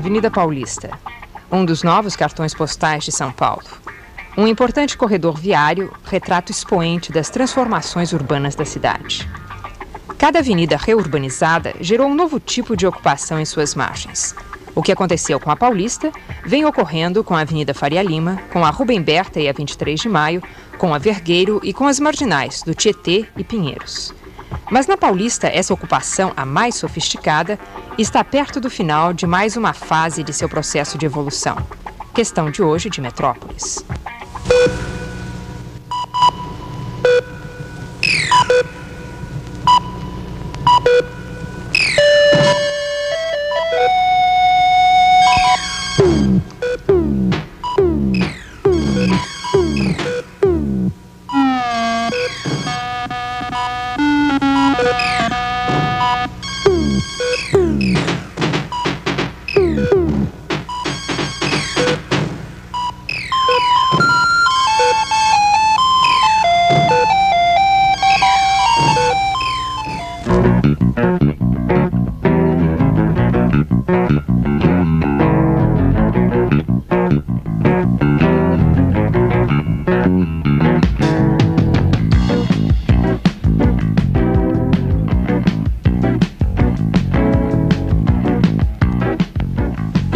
Avenida Paulista, um dos novos cartões postais de São Paulo. Um importante corredor viário, retrato expoente das transformações urbanas da cidade. Cada avenida reurbanizada gerou um novo tipo de ocupação em suas margens. O que aconteceu com a Paulista vem ocorrendo com a Avenida Faria Lima, com a Rubem Berta e a 23 de Maio, com a Vergueiro e com as marginais do Tietê e Pinheiros. Mas na Paulista, essa ocupação, a mais sofisticada, está perto do final de mais uma fase de seu processo de evolução. Questão de hoje de Metrópolis.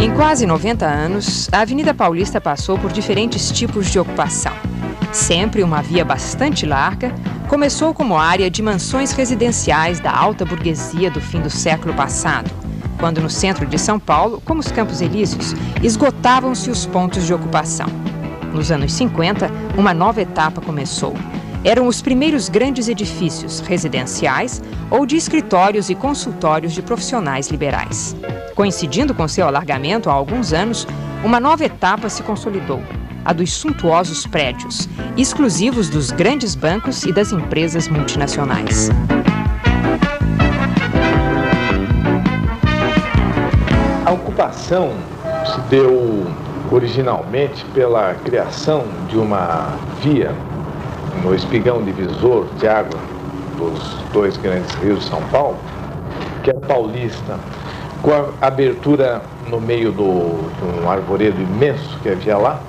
Em quase 90 anos, a Avenida Paulista passou por diferentes tipos de ocupação. Sempre uma via bastante larga, começou como área de mansões residenciais da alta burguesia do fim do século passado, quando no centro de São Paulo, como os Campos Elíseos, esgotavam-se os pontos de ocupação. Nos anos 50, uma nova etapa começou. Eram os primeiros grandes edifícios residenciais ou de escritórios e consultórios de profissionais liberais. Coincidindo com seu alargamento há alguns anos, uma nova etapa se consolidou, a dos suntuosos prédios, exclusivos dos grandes bancos e das empresas multinacionais. A ocupação se deu originalmente pela criação de uma via no espigão divisor de água dos dois grandes rios de São Paulo, que era Paulista, com a abertura no meio de um arvoredo imenso que havia lá,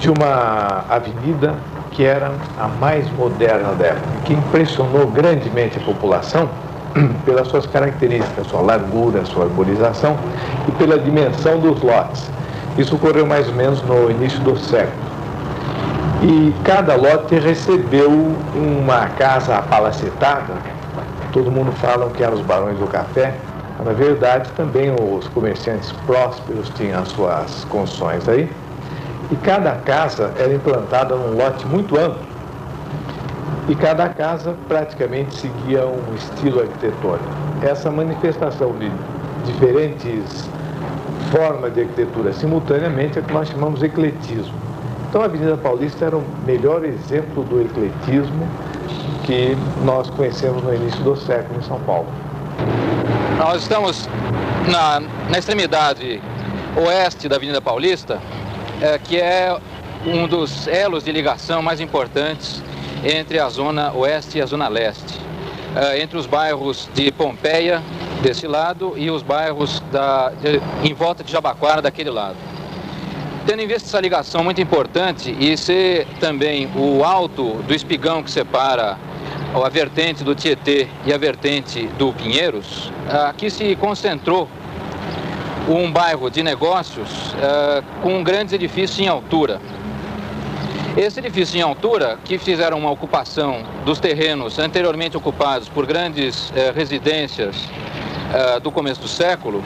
de uma avenida que era a mais moderna da época, que impressionou grandemente a população pelas suas características, sua largura, sua arborização e pela dimensão dos lotes. Isso ocorreu mais ou menos no início do século. E cada lote recebeu uma casa apalacetada. Todo mundo fala que eram os barões do café. Na verdade, também os comerciantes prósperos tinham as suas construções aí. E cada casa era implantada num lote muito amplo. E cada casa praticamente seguia um estilo arquitetônico. Essa manifestação de diferentes formas de arquitetura simultaneamente é que nós chamamos de ecletismo. Então a Avenida Paulista era o melhor exemplo do ecletismo que nós conhecemos no início do século em São Paulo. Nós estamos na extremidade oeste da Avenida Paulista, que é um dos elos de ligação mais importantes entre a zona oeste e a zona leste, entre os bairros de Pompeia, desse lado, e os bairros em volta de Jabaquara, daquele lado. Tendo em vista essa ligação muito importante e ser também o alto do espigão que separa a vertente do Tietê e a vertente do Pinheiros, aqui se concentrou um bairro de negócios com grandes edifícios em altura. Esse edifício em altura, que fizeram uma ocupação dos terrenos anteriormente ocupados por grandes residências do começo do século,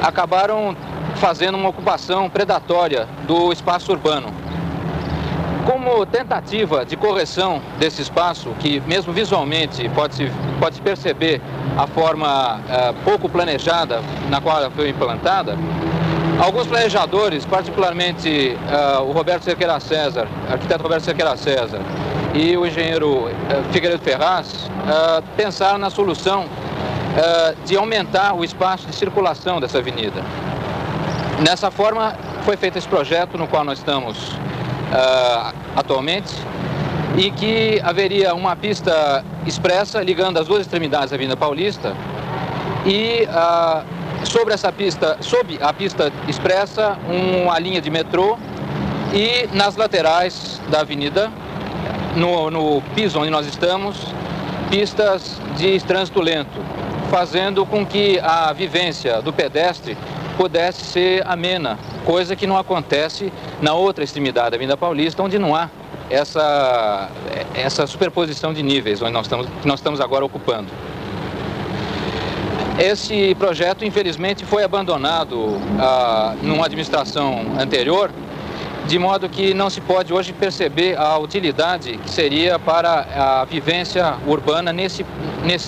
acabaram fazendo uma ocupação predatória do espaço urbano. Como tentativa de correção desse espaço, que mesmo visualmente pode perceber a forma pouco planejada na qual ela foi implantada, alguns planejadores, particularmente o Roberto Cerqueira César, arquiteto Roberto Cerqueira César, e o engenheiro Figueiredo Ferraz, pensaram na solução de aumentar o espaço de circulação dessa avenida. Nessa forma, foi feito esse projeto no qual nós estamos atualmente, e que haveria uma pista expressa ligando as duas extremidades da Avenida Paulista e Sobre a pista expressa, uma linha de metrô e nas laterais da avenida, no piso onde nós estamos, pistas de trânsito lento, fazendo com que a vivência do pedestre pudesse ser amena, coisa que não acontece na outra extremidade da Avenida Paulista, onde não há essa superposição de níveis onde que nós estamos agora ocupando. Esse projeto, infelizmente, foi abandonado numa administração anterior, de modo que não se pode hoje perceber a utilidade que seria para a vivência urbana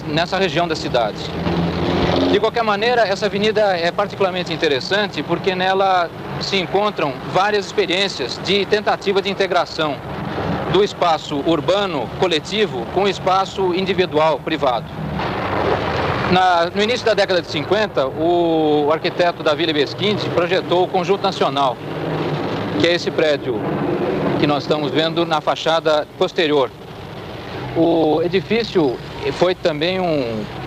nessa região da cidade. De qualquer maneira, essa avenida é particularmente interessante porque nela se encontram várias experiências de tentativa de integração do espaço urbano coletivo com o espaço individual privado. No início da década de 50, o arquiteto Davi Libeskind projetou o Conjunto Nacional, que é esse prédio que nós estamos vendo na fachada posterior. O edifício foi também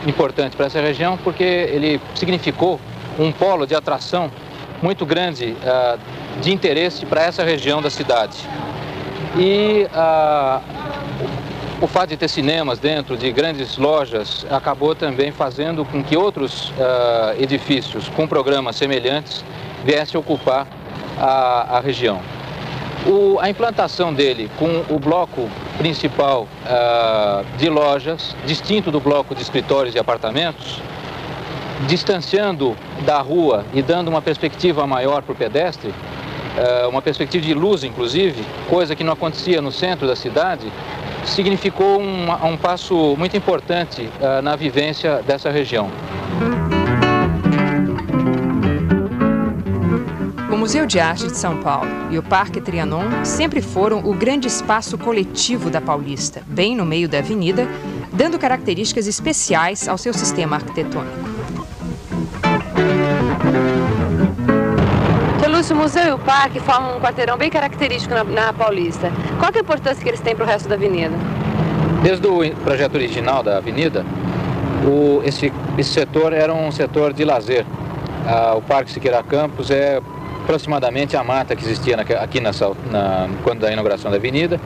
importante para essa região porque ele significou um polo de atração muito grande de interesse para essa região da cidade. E o fato de ter cinemas dentro de grandes lojas acabou também fazendo com que outros edifícios com programas semelhantes viessem ocupar a região. A implantação dele com o bloco principal de lojas, distinto do bloco de escritórios e apartamentos, distanciando da rua e dando uma perspectiva maior para o pedestre, uma perspectiva de luz, inclusive, coisa que não acontecia no centro da cidade, significou um passo muito importante na vivência dessa região. O Museu de Arte de São Paulo e o Parque Trianon sempre foram o grande espaço coletivo da Paulista, bem no meio da avenida, dando características especiais ao seu sistema arquitetônico. Lúcio, o museu e o parque formam um quarteirão bem característico na Paulista. Qual é a importância que eles têm para o resto da avenida? Desde o projeto original da avenida, esse setor era um setor de lazer. O Parque Siqueira Campos é aproximadamente a mata que existia aqui quando da inauguração da avenida,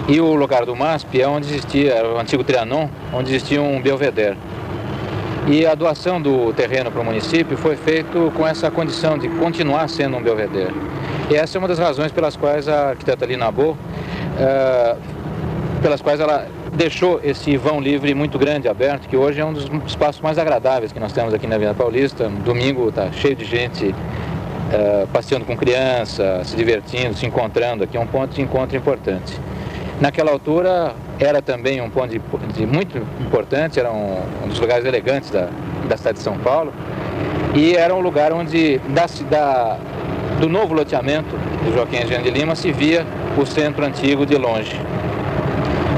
e o lugar do MASP é onde existia o antigo Trianon, onde existia um belvedere. E a doação do terreno para o município foi feito com essa condição de continuar sendo um belvedere. E essa é uma das razões pelas quais a arquiteta Lina Bo, pelas quais ela deixou esse vão livre muito grande, aberto, que hoje é um dos espaços mais agradáveis que nós temos aqui na Avenida Paulista. Domingo está cheio de gente passeando com criança, se divertindo, se encontrando. Aqui é um ponto de encontro importante. Naquela altura era também um ponto muito importante, era um dos lugares elegantes da cidade de São Paulo, e era um lugar onde do novo loteamento de Joaquim Eugênio de Lima se via o centro antigo de longe.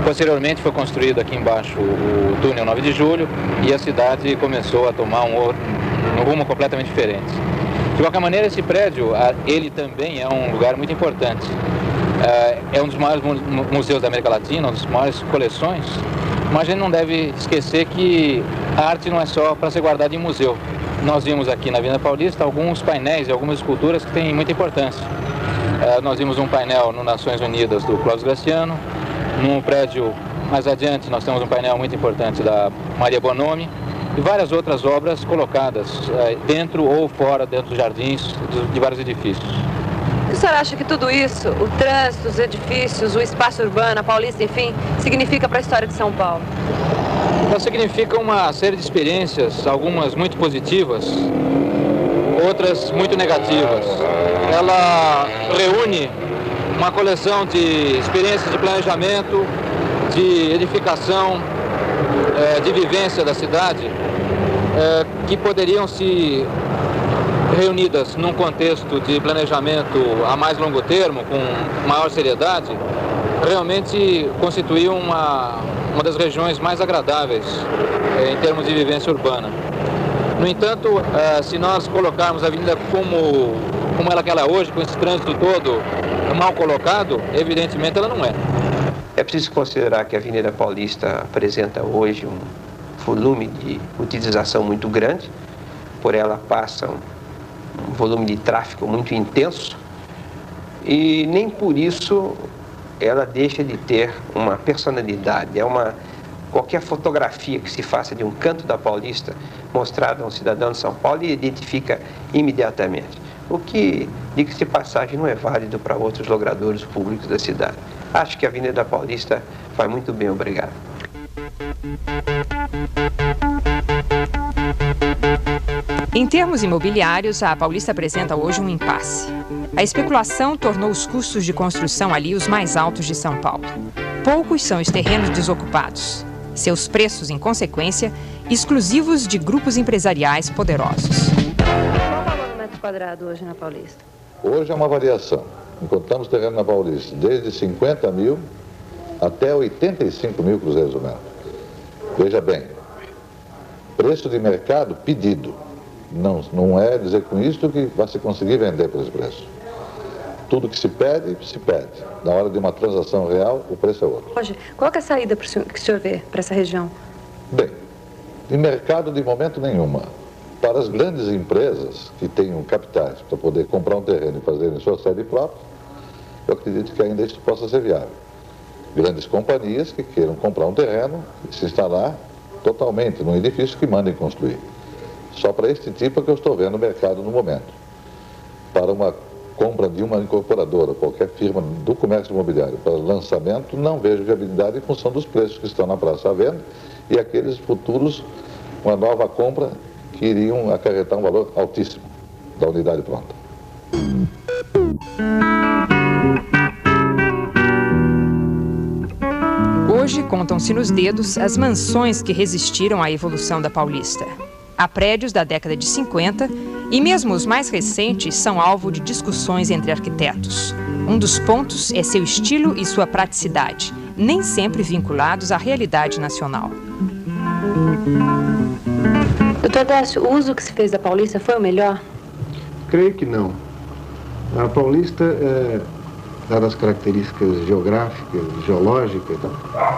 Posteriormente foi construído aqui embaixo o túnel 9 de Julho e a cidade começou a tomar um rumo completamente diferente. De qualquer maneira, esse prédio, ele também é um lugar muito importante. É um dos maiores museus da América Latina, uma das maiores coleções, mas a gente não deve esquecer que a arte não é só para ser guardada em museu. Nós vimos aqui na Avenida Paulista alguns painéis e algumas esculturas que têm muita importância. Nós vimos um painel no Nações Unidas do Clóvis Graciano. Num prédio mais adiante nós temos um painel muito importante da Maria Bonomi e várias outras obras colocadas dentro ou fora, dentro dos jardins de vários edifícios. O que o senhor acha que tudo isso, o trânsito, os edifícios, o espaço urbano, a Paulista, enfim, significa para a história de São Paulo? Ela significa uma série de experiências, algumas muito positivas, outras muito negativas. Ela reúne uma coleção de experiências de planejamento, de edificação, de vivência da cidade, que poderiam se reunidas num contexto de planejamento a mais longo termo, com maior seriedade, realmente constituíam uma das regiões mais agradáveis em termos de vivência urbana. No entanto, se nós colocarmos a avenida como ela é hoje, com esse trânsito todo mal colocado, evidentemente ela não é. É preciso considerar que a Avenida Paulista apresenta hoje um volume de utilização muito grande, por ela passa um volume de tráfego muito intenso e nem por isso ela deixa de ter uma personalidade. Qualquer fotografia que se faça de um canto da Paulista mostrada a um cidadão de São Paulo, ele identifica imediatamente. O que, diga-se de passagem, não é válido para outros logradouros públicos da cidade. Acho que a Avenida Paulista vai muito bem, obrigado. Em termos imobiliários, a Paulista apresenta hoje um impasse. A especulação tornou os custos de construção ali os mais altos de São Paulo. Poucos são os terrenos desocupados. Seus preços, em consequência, exclusivos de grupos empresariais poderosos. Qual o valor do metro quadrado hoje na Paulista? Hoje é uma variação. Encontramos terreno na Paulista desde 50 mil até 85 mil cruzeiros o metro. Veja bem, preço de mercado pedido. Não é dizer com isso que vai se conseguir vender por esse preço. Tudo que se pede, se pede. Na hora de uma transação real, o preço é outro. Hoje, qual é a saída que o senhor vê para essa região? Bem, de mercado de momento nenhuma. Para as grandes empresas que tenham capitais para poder comprar um terreno e fazerem sua sede própria, eu acredito que ainda isso possa ser viável. Grandes companhias que queiram comprar um terreno e se instalar totalmente num edifício que mandem construir. Só para este tipo é que eu estou vendo o mercado no momento. Para uma compra de uma incorporadora, qualquer firma do comércio imobiliário, para lançamento, não vejo viabilidade em função dos preços que estão na praça à venda e aqueles futuros, uma nova compra que iriam acarretar um valor altíssimo da unidade pronta. Hoje, contam-se nos dedos as mansões que resistiram à evolução da Paulista. Há prédios da década de 50 e mesmo os mais recentes são alvo de discussões entre arquitetos. Um dos pontos é seu estilo e sua praticidade, nem sempre vinculados à realidade nacional. Doutor Décio, o uso que se fez da Paulista foi o melhor? Creio que não. A Paulista, dadas as características geográficas, geológicas,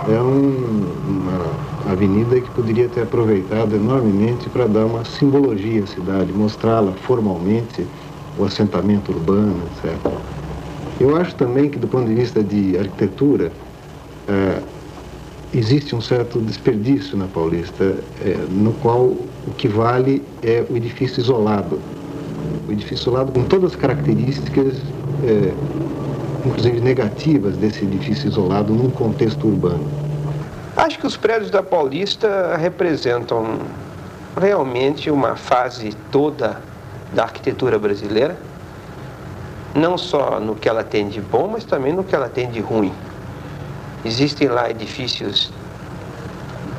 é uma avenida que poderia ter aproveitado enormemente para dar uma simbologia à cidade, mostrá-la formalmente, o assentamento urbano, etc. Eu acho também que, do ponto de vista de arquitetura, existe um certo desperdício na Paulista, no qual o que vale é o edifício isolado. O edifício isolado com todas as características, inclusive negativas, desse edifício isolado num contexto urbano. Acho que os prédios da Paulista representam realmente uma fase toda da arquitetura brasileira, não só no que ela tem de bom, mas também no que ela tem de ruim. Existem lá edifícios,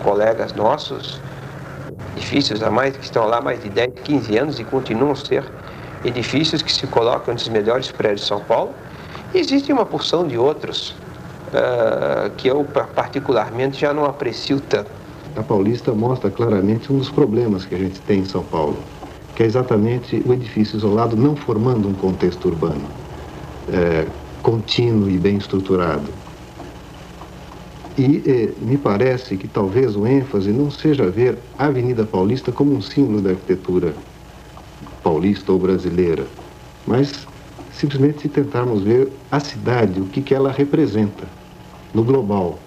colegas nossos, edifícios que estão lá há mais de 10, 15 anos e continuam a ser edifícios que se colocam entre os melhores prédios de São Paulo. E existe uma porção de outros que eu particularmente já não aprecio tanto. A Paulista mostra claramente um dos problemas que a gente tem em São Paulo, que é exatamente o edifício isolado não formando um contexto urbano contínuo e bem estruturado. E me parece que talvez o ênfase não seja ver a Avenida Paulista como um símbolo da arquitetura paulista ou brasileira, mas simplesmente tentarmos ver a cidade, o que ela representa no global.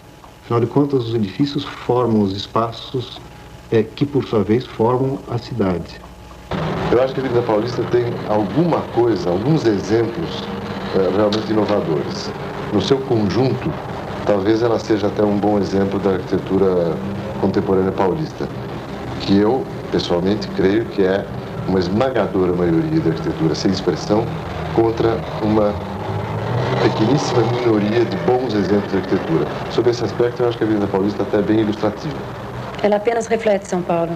Afinal de contas, os edifícios formam os espaços que, por sua vez, formam a cidade. Eu acho que a Avenida Paulista tem alguma coisa, alguns exemplos realmente inovadores. No seu conjunto, talvez ela seja até um bom exemplo da arquitetura contemporânea paulista, que eu, pessoalmente, creio que é uma esmagadora maioria da arquitetura sem expressão contra uma pequeníssima minoria de bons exemplos de arquitetura. Sob esse aspecto, eu acho que a Avenida Paulista até é bem ilustrativa. Ela apenas reflete São Paulo?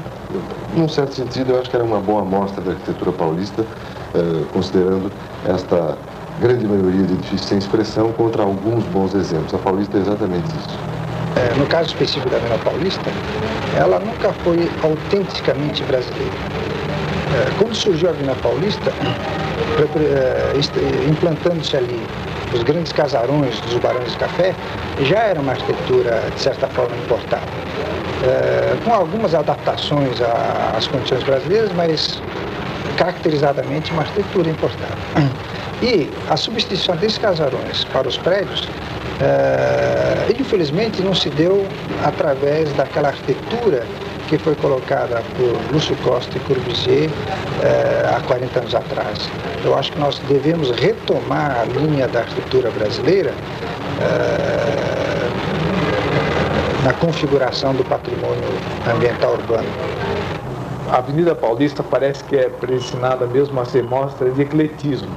Num certo sentido, eu acho que ela é uma boa amostra da arquitetura paulista, considerando esta grande maioria de edifícios sem expressão contra alguns bons exemplos. A Paulista é exatamente isso. No caso específico da Avenida Paulista, ela nunca foi autenticamente brasileira. Quando surgiu a Avenida Paulista, implantando-se ali os grandes casarões dos barões de café, já era uma arquitetura, de certa forma, importada. Com algumas adaptações às condições brasileiras, mas caracterizadamente uma arquitetura importada. E a substituição desses casarões para os prédios, infelizmente, não se deu através daquela arquitetura que foi colocada por Lúcio Costa e Corbusier há 40 anos atrás. Eu acho que nós devemos retomar a linha da arquitetura brasileira na configuração do patrimônio ambiental urbano. A Avenida Paulista parece que é predestinada mesmo a ser mostra de ecletismo,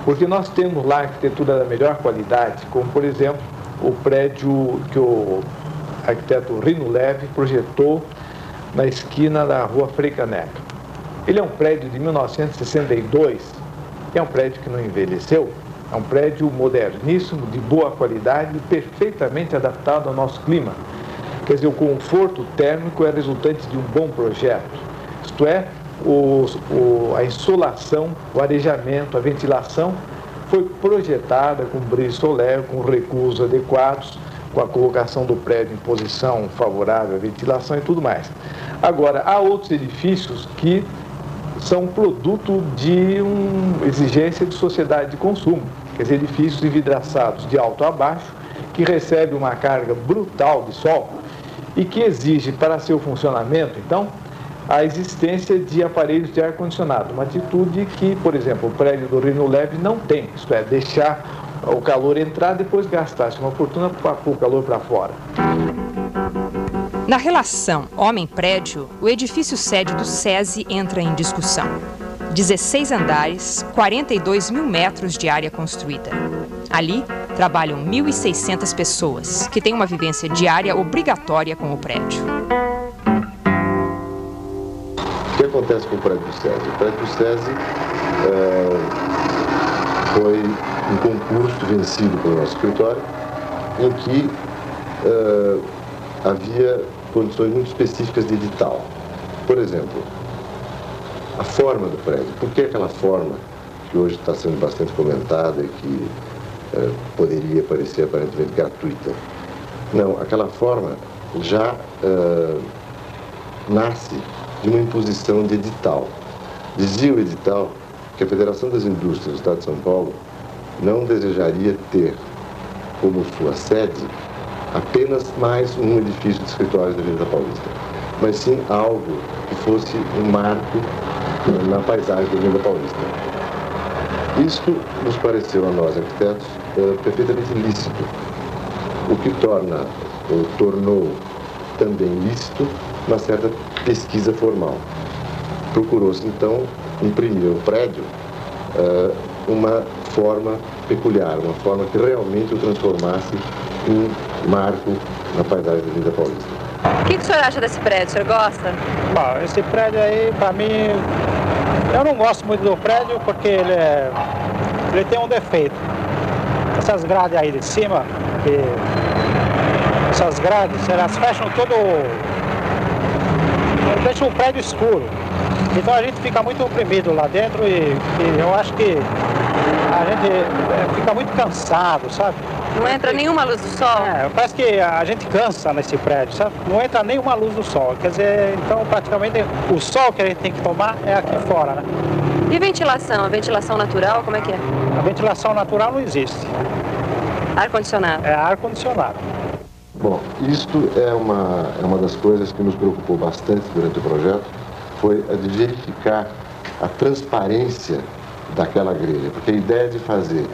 porque nós temos lá arquitetura da melhor qualidade, como por exemplo o prédio que o arquiteto Rino Leve projetou na esquina da rua Frei Caneca. Ele é um prédio de 1962, é um prédio que não envelheceu, é um prédio moderníssimo, de boa qualidade e perfeitamente adaptado ao nosso clima. Quer dizer, o conforto térmico é resultante de um bom projeto, isto é, a insolação, o arejamento, a ventilação foi projetada com brise solaire, com recursos adequados, com a colocação do prédio em posição favorável à ventilação e tudo mais. Agora, há outros edifícios que são produto de uma exigência de sociedade de consumo, quer dizer, edifícios envidraçados de alto a baixo, que recebem uma carga brutal de sol e que exige para seu funcionamento, então, a existência de aparelhos de ar-condicionado, uma atitude que, por exemplo, o prédio do Rino Leve não tem, isto é, deixar o calor entrar, depois gastar-se uma fortuna para pôr o calor para fora. Na relação homem-prédio, o edifício sede do SESI entra em discussão. 16 andares, 42 mil metros de área construída. Ali, trabalham 1.600 pessoas, que têm uma vivência diária obrigatória com o prédio. O que acontece com o prédio do SESI? O prédio do SESI foi um concurso vencido pelo nosso escritório, em que havia condições muito específicas de edital. Por exemplo, a forma do prédio. Por que aquela forma, que hoje está sendo bastante comentada e que poderia parecer aparentemente gratuita? Não, aquela forma já nasce de uma imposição de edital. Dizia o edital que a Federação das Indústrias do Estado de São Paulo não desejaria ter como sua sede apenas mais um edifício de escritórios da Avenida Paulista, mas sim algo que fosse um marco na paisagem da Avenida Paulista. Isto nos pareceu a nós, arquitetos, perfeitamente lícito, o que tornou também lícito uma certa pesquisa formal. Procurou-se, então, imprimir ao prédio uma forma peculiar, uma forma que realmente o transformasse em marco na paisagem da Avenida Paulista. O que o senhor acha desse prédio? O senhor gosta? Bom, esse prédio aí, para mim, eu não gosto muito do prédio porque ele tem um defeito. Essas grades aí de cima, essas grades, elas fecham todo, deixam o prédio escuro. Então a gente fica muito oprimido lá dentro e eu acho que a gente fica muito cansado, sabe? Não entra nenhuma luz do sol? Parece que a gente cansa nesse prédio, sabe? Não entra nenhuma luz do sol. Quer dizer, então praticamente o sol que a gente tem que tomar é aqui fora, né? E ventilação? A ventilação natural, como é que é? A ventilação natural não existe. Ar-condicionado? É ar-condicionado. Bom, isto é uma das coisas que nos preocupou bastante durante o projeto, foi a de verificar a transparência daquela grelha, porque a ideia de fazer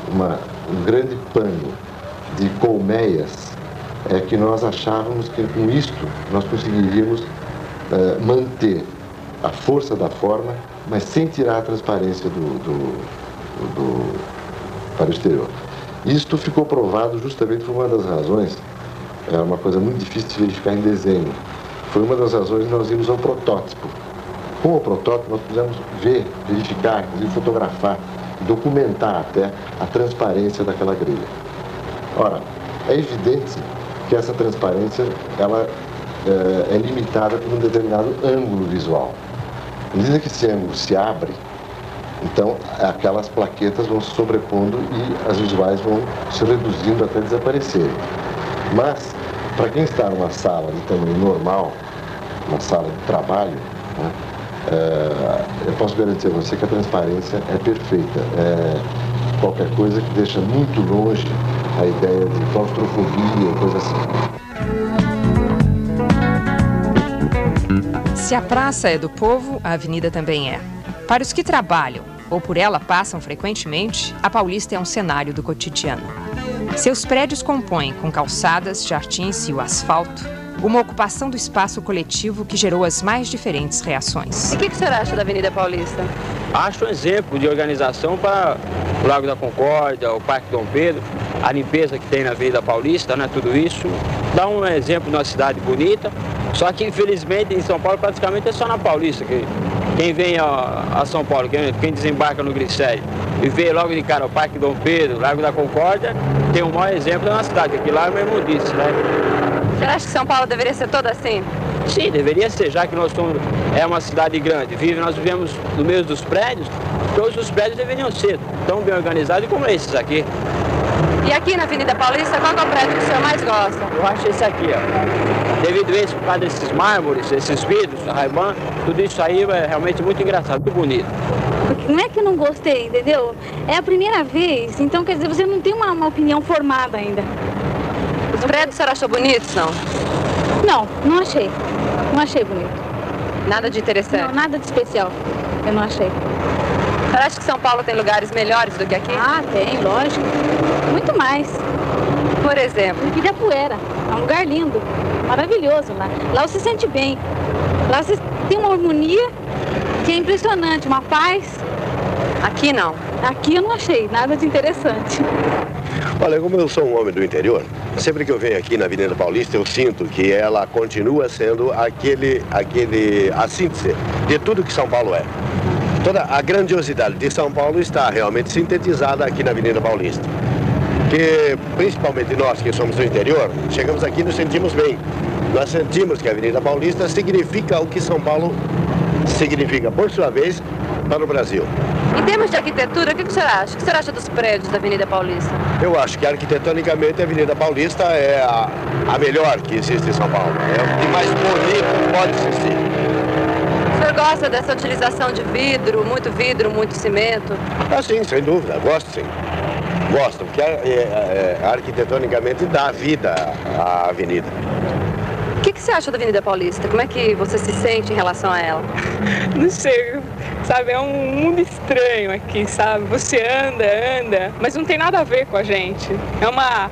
um grande pano de colmeias é que nós achávamos que com isto nós conseguiríamos manter a força da forma, mas sem tirar a transparência para o exterior. Isto ficou provado justamente por uma das razões, é uma coisa muito difícil de verificar em desenho, foi uma das razões que nós íamos ao protótipo. Com o protótipo nós pudemos verificar, inclusive fotografar, documentar até a transparência daquela grelha. Ora, é evidente que essa transparência ela é limitada por um determinado ângulo visual. À medida que esse ângulo se abre, então aquelas plaquetas vão se sobrepondo e as visuais vão se reduzindo até desaparecerem. Mas, para quem está numa sala de tamanho normal, uma sala de trabalho, né, Eu posso garantir a você que a transparência é perfeita. Qualquer coisa que deixa muito longe a ideia de claustrofobia, coisa assim. Se a praça é do povo, a avenida também é. Para os que trabalham ou por ela passam frequentemente, a Paulista é um cenário do cotidiano. Seus prédios compõem, com calçadas, jardins e o asfalto, uma ocupação do espaço coletivo que gerou as mais diferentes reações. E o que o senhor acha da Avenida Paulista? Acho um exemplo de organização para o Largo da Concórdia, o Parque Dom Pedro, a limpeza que tem na Avenida Paulista, né, tudo isso. Dá um exemplo de uma cidade bonita, só que infelizmente em São Paulo praticamente é só na Paulista. Quem vem a São Paulo, quem desembarca no Glicério e vê logo de cara o Parque Dom Pedro, o Largo da Concórdia, tem um maior exemplo na cidade, aqui lá é uma imundice, né? Você acha que São Paulo deveria ser toda assim? Sim, deveria ser, já que nós somos uma cidade grande. Nós vivemos no meio dos prédios, todos os prédios deveriam ser tão bem organizados como esses aqui. E aqui na Avenida Paulista, qual é o prédio que o senhor mais gosta? Eu acho esse aqui, ó. Devido a isso, por causa desses mármores, esses vidros, a Ray-Ban, tudo isso aí é realmente muito engraçado, muito bonito. Não é que eu não gostei, entendeu? É a primeira vez, então quer dizer, você não tem uma opinião formada ainda. Os prédios o senhor achou bonitos, não? Não achei. Não achei bonito. Nada de interessante? Não, nada de especial. Eu não achei. O senhor acha que São Paulo tem lugares melhores do que aqui? Ah, tem, lógico. Muito mais. Por exemplo? Ibirapuera. É um lugar lindo. Maravilhoso lá. Lá você se sente bem. Lá você tem uma harmonia que é impressionante, uma paz. Aqui não? Aqui eu não achei nada de interessante. Olha, como eu sou um homem do interior, sempre que eu venho aqui na Avenida Paulista, eu sinto que ela continua sendo a síntese de tudo que São Paulo é. Toda a grandiosidade de São Paulo está realmente sintetizada aqui na Avenida Paulista. Que, principalmente nós que somos do interior, chegamos aqui e nos sentimos bem. Nós sentimos que a Avenida Paulista significa o que São Paulo significa, por sua vez, para o Brasil. Em termos de arquitetura, o que o senhor acha? O que o senhor acha dos prédios da Avenida Paulista? Eu acho que arquitetonicamente a Avenida Paulista é a melhor que existe em São Paulo. É o que mais bonito pode existir. O senhor gosta dessa utilização de vidro, muito cimento? Ah, sim, sem dúvida, gosto sim. Gosto, porque arquitetonicamente dá vida à avenida. O que você acha da Avenida Paulista? Como é que você se sente em relação a ela? Não sei, sabe, é um mundo estranho aqui, sabe? Você anda, mas não tem nada a ver com a gente. É uma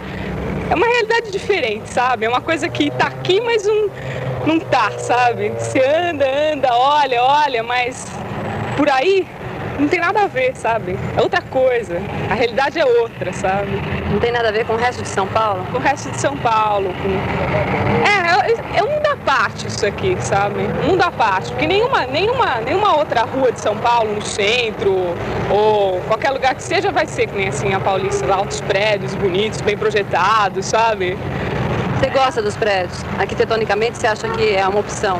realidade diferente, sabe? É uma coisa que tá aqui, mas não tá, sabe? Você anda, olha, mas por aí não tem nada a ver, sabe? É outra coisa. A realidade é outra, sabe? Não tem nada a ver com o resto de São Paulo? Com o resto de São Paulo. É um mundo à parte isso aqui, sabe? Um mundo à parte. Porque nenhuma outra rua de São Paulo, no centro, ou qualquer lugar que seja, vai ser que nem assim a Paulista. Altos prédios, bonitos, bem projetados, sabe? Você gosta dos prédios? Arquitetonicamente, você acha que é uma opção?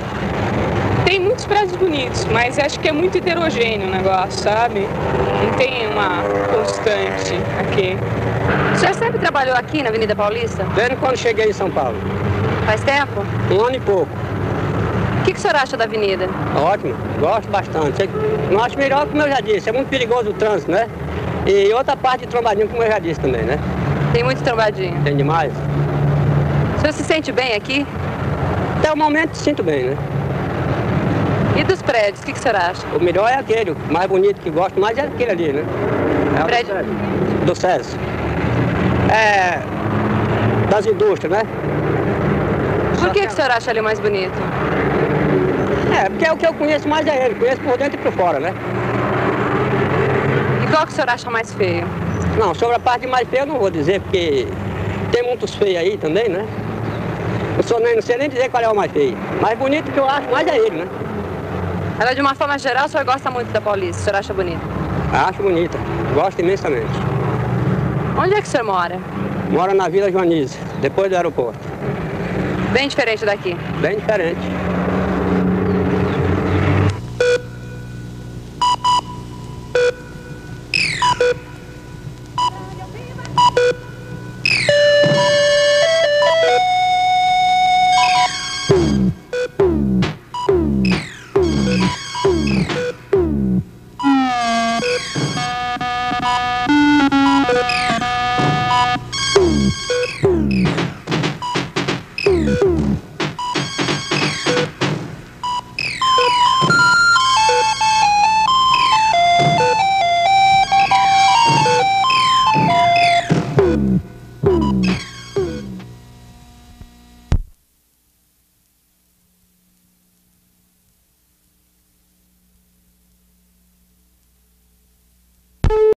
Tem muitos prédios bonitos, mas acho que é muito heterogêneo o negócio, sabe? Não tem uma constante aqui. O senhor sempre trabalhou aqui na Avenida Paulista? Desde quando cheguei em São Paulo. Faz tempo? 1 ano e pouco. O que o senhor acha da avenida? Ótimo, gosto bastante. Não acho melhor, como eu já disse, é muito perigoso o trânsito, né? E outra parte de trombadinho, como eu já disse também, né? Tem muito trombadinho? Tem demais. O senhor se sente bem aqui? Até o momento sinto bem, né? E dos prédios, o que o senhor acha? O melhor é aquele, o mais bonito que gosto mais é aquele ali, né? É o prédio do SESI. É das indústrias, né? Por que o senhor acha ele mais bonito? Porque é o que eu conheço mais é ele, conheço por dentro e por fora, né? E qual que o senhor acha mais feio? Não, sobre a parte mais feia eu não vou dizer, porque tem muitos feios aí também, né? Eu não sei nem dizer qual é o mais feio. Mais bonito que eu acho mais é ele, né? Ela, de uma forma geral, o senhor gosta muito da Paulista? O senhor acha bonita? Acho bonita. Gosto imensamente. Onde é que o senhor mora? Moro na Vila Joanize, depois do aeroporto. Bem diferente daqui? Bem diferente.